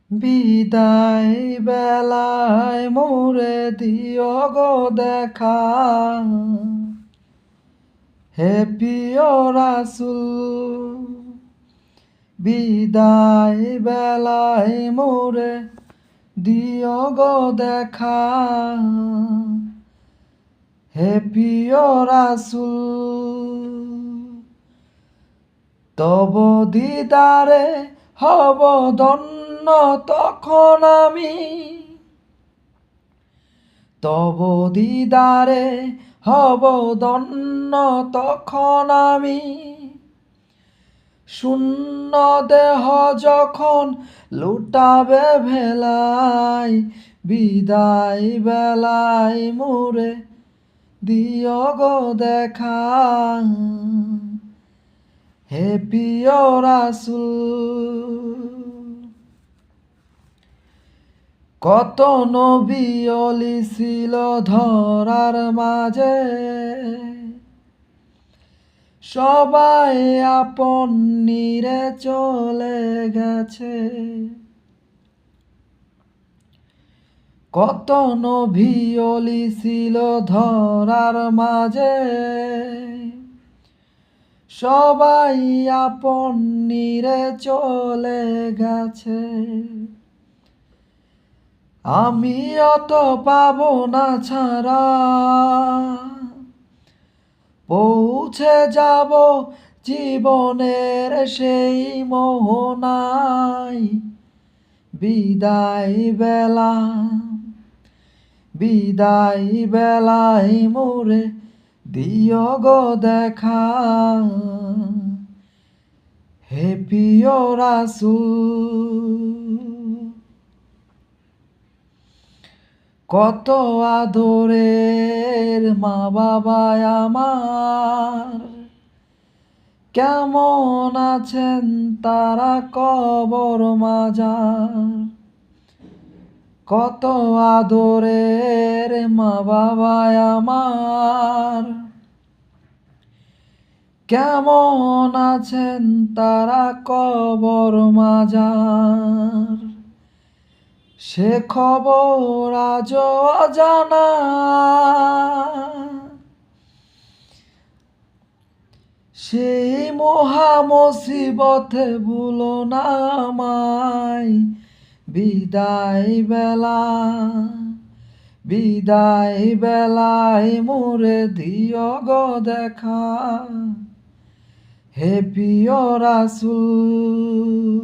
বিদায় বেলায় মোরে দিও গো দেখা, হে প্রিয় রাসূল। বিদায় বেলায় মোরে দিও গো দেখা, হে প্রিয় রাসূল। তব দিদারে হব ধন্য তখন আমি, তব দিদারে হব ধন্য তখন আমি। শূন্য দেহ যখন লুটাবে ভেলায়, বিদায় বেলায় মোরে দিও গো দেখা, হে প্রিয় রাসূল। কত নবী অলি ছিল ধরার মাঝে, সবাই আপন নিরে চলে গেছে। কত নবী অলি ছিল ধরার মাঝে, সবাই আপন নিরে চলে গেছে। আমি অত পাবো না ছাড়া পৌঁছে যাব জীবনের সেই মোহনায়। বিদায় বেলা, বিদায় বেলায় মোরে দিও গো দেখা, হে প্রিয় রাসূল। কত আদরের মা বাবা আমার, কেমন আছেন তারা কবর মাজার। কত আদরের মা বাবা আমার, কেমন আছেন তারা কবর মাজার। সে খবর আজও অজানা, সেই মহা মুসিবতে ভুলো না আমায়। বিদায় বেলা, বিদায় বেলায় মোরে দিও গো দেখা, হে প্রিয় রাসূল।